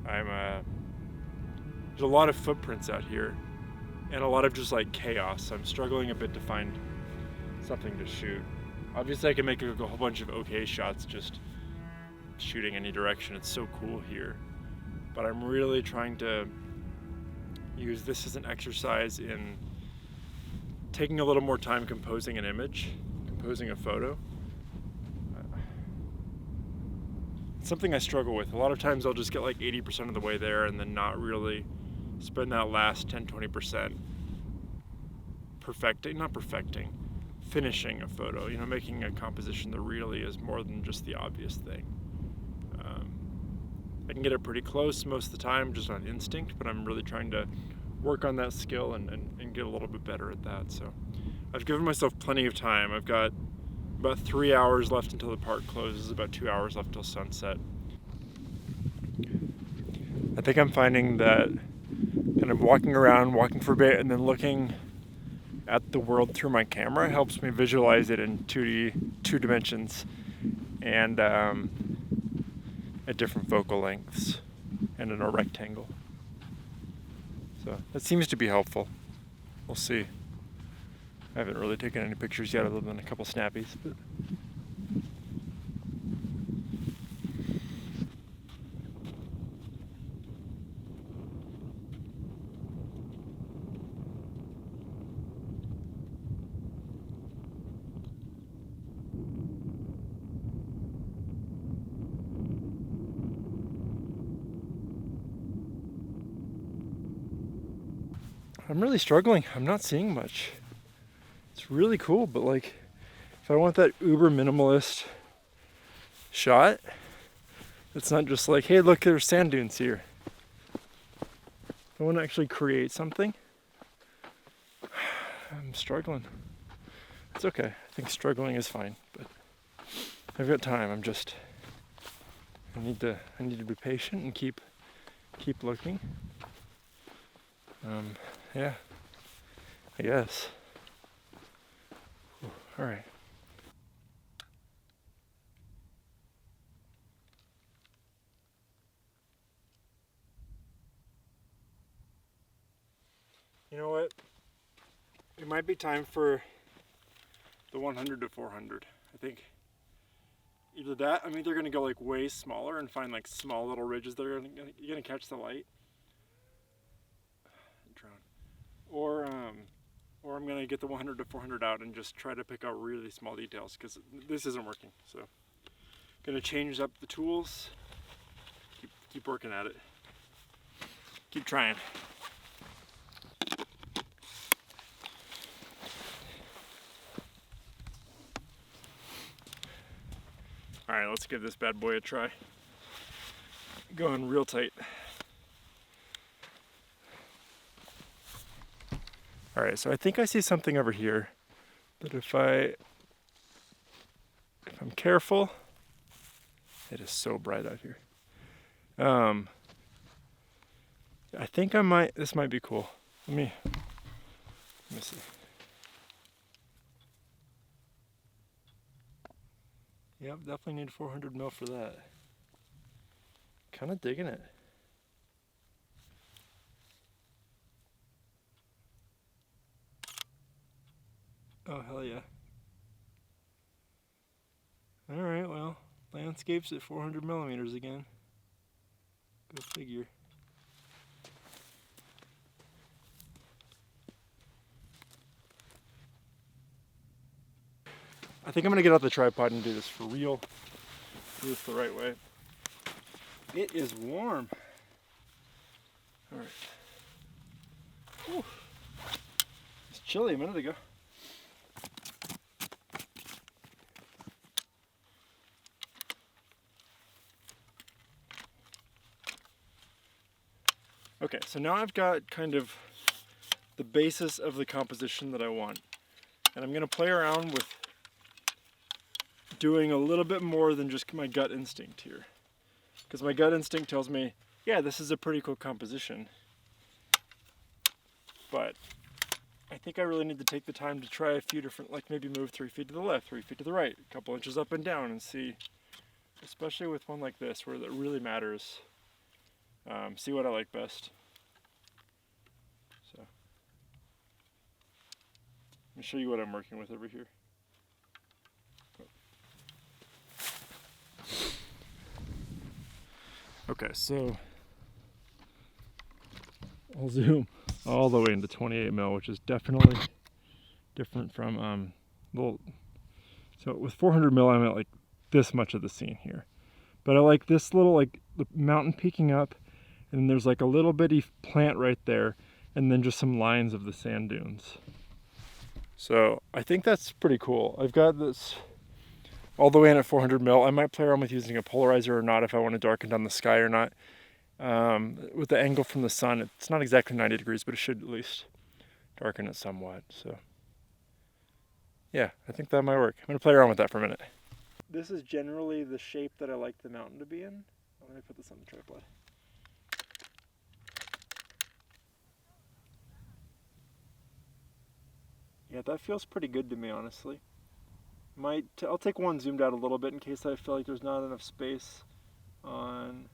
There's a lot of footprints out here and a lot of just like chaos. I'm struggling a bit to find something to shoot. Obviously I can make a whole bunch of okay shots just shooting any direction. It's so cool here. But I'm really trying to use this as an exercise in taking a little more time composing an image, composing a photo. It's something I struggle with. A lot of times I'll just get like 80% of the way there and then not really spend that last 10-20% finishing a photo, making a composition that really is more than just the obvious thing. I can get it pretty close most of the time just on instinct, but I'm really trying to work on that skill and get a little bit better at that. So I've given myself plenty of time. I've got about 3 hours left until the park closes, about 2 hours left till sunset. I think I'm finding that kind of walking for a bit and then looking at the world through my camera helps me visualize it in two dimensions and at different focal lengths and in a rectangle. So that seems to be helpful. We'll see. I haven't really taken any pictures yet other than a couple snappies. But I'm really struggling. I'm not seeing much. It's really cool, but like, if I want that uber minimalist shot, it's not just like, hey, look, there's sand dunes here. I want to actually create something. I'm struggling. It's okay. I think struggling is fine, but I've got time. I need to be patient and keep looking. Yeah, I guess. All right. You know what? It might be time for the 100 to 400. I think either that, I'm either gonna go like way smaller and find like small little ridges that are gonna catch the light. Or I'm gonna get the 100 to 400 out and just try to pick out really small details because this isn't working. So, gonna change up the tools. Keep working at it. Keep trying. All right, let's give this bad boy a try. Going real tight. All right, so I think I see something over here, but if I'm careful, it is so bright out here. I think this might be cool. Let me see. Yep, definitely need 400 mil for that. Kind of digging it. Oh, hell yeah. All right, well, landscapes at 400 millimeters again. Go figure. I think I'm gonna get out the tripod and do this for real. Do this the right way. It is warm. All right. Whew. It's chilly a minute ago. Okay, so now I've got kind of the basis of the composition that I want. And I'm gonna play around with doing a little bit more than just my gut instinct here. Because my gut instinct tells me, yeah, this is a pretty cool composition. But I think I really need to take the time to try a few different, like maybe move 3 feet to the left, 3 feet to the right, a couple inches up and down and see, especially with one like this where that really matters, see what I like best. So, let me show you what I'm working with over here. Okay, so I'll zoom all the way into 28 mil, which is definitely different from so with 400 mil I'm at like this much of the scene here, but I like this little, like the mountain peeking up, and then there's like a little bitty plant right there, and then just some lines of the sand dunes. So I think that's pretty cool. I've got this all the way in at 400 mil. I might play around with using a polarizer or not, if I want to darken down the sky or not. With the angle from the sun, it's not exactly 90 degrees, but it should at least darken it somewhat. So yeah, I think that might work. I'm gonna play around with that for a minute. This is generally the shape that I like the mountain to be in. Let me put this on the tripod. Yeah, that feels pretty good to me, honestly. I'll take one zoomed out a little bit in case I feel like there's not enough space on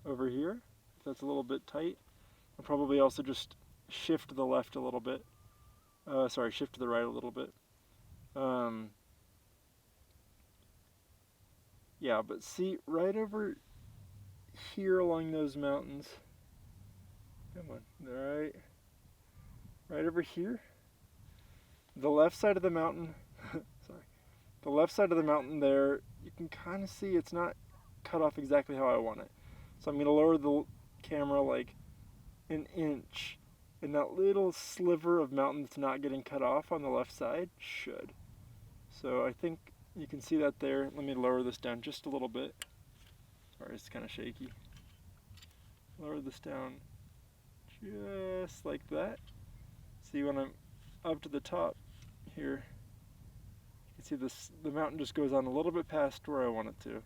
over here. If that's a little bit tight. I'll probably also just shift to the left a little bit. Shift to the right a little bit. Yeah, but see, right over here along those mountains, come on, right over here, the left side of the mountain, the left side of the mountain there, you can kind of see it's not cut off exactly how I want it. So I'm going to lower the camera like an inch, and that little sliver of mountain that's not getting cut off on the left side should. So I think you can see that there. Let me lower this down just a little bit. Sorry, it's kind of shaky. Lower this down just like that. See, when I'm up to the top here, you can see this, the mountain just goes on a little bit past where I want it to.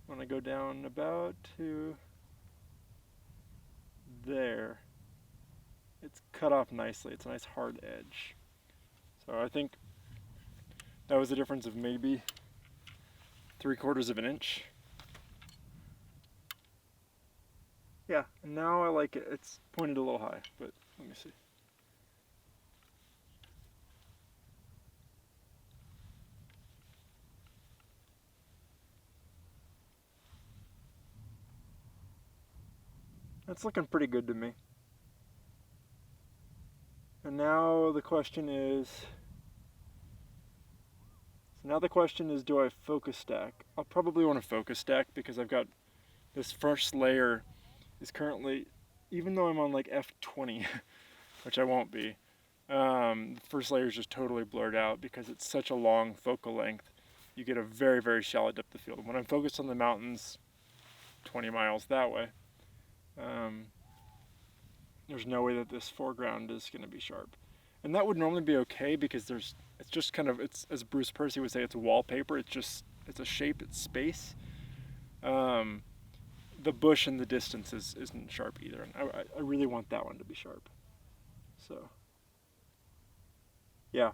When I go down about to there, it's cut off nicely. It's a nice hard edge. So I think that was a difference of maybe 3/4 of an inch. Yeah, and now I like it. It's pointed a little high, but let me see. That's looking pretty good to me. And now the question is, do I focus stack? I'll probably want to focus stack because I've got this first layer is currently, even though I'm on like f20, which I won't be, the first layer is just totally blurred out because it's such a long focal length. You get a very, very shallow depth of field. When I'm focused on the mountains 20 miles that way, there's no way that this foreground is going to be sharp. And that would normally be okay because it's just kind of, it's, as Bruce Percy would say, it's wallpaper. It's a shape, it's space. The bush in the distance isn't sharp either. And I really want that one to be sharp. So, yeah. I'm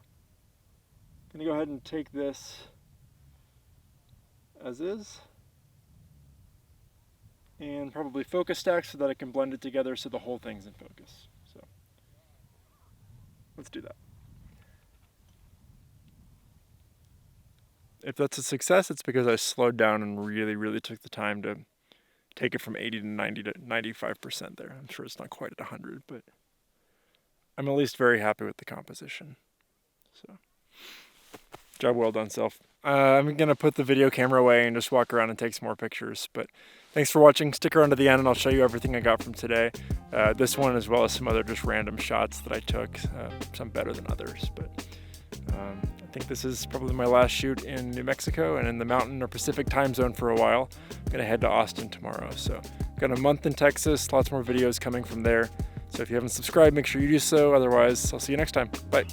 going to go ahead and take this as is. And probably focus stack so that I can blend it together so the whole thing's in focus. So let's do that. If that's a success, it's because I slowed down and really, really took the time to take it from 80 to 90 to 95% there. I'm sure it's not quite at 100, but I'm at least very happy with the composition. So, job well done, self. I'm going to put the video camera away and just walk around and take some more pictures. But thanks for watching. Stick around to the end and I'll show you everything I got from today. This one as well as some other just random shots that I took, some better than others. But I think this is probably my last shoot in New Mexico and in the mountain or Pacific time zone for a while. I'm going to head to Austin tomorrow. So got a month in Texas, lots more videos coming from there. So if you haven't subscribed, make sure you do so. Otherwise, I'll see you next time. Bye.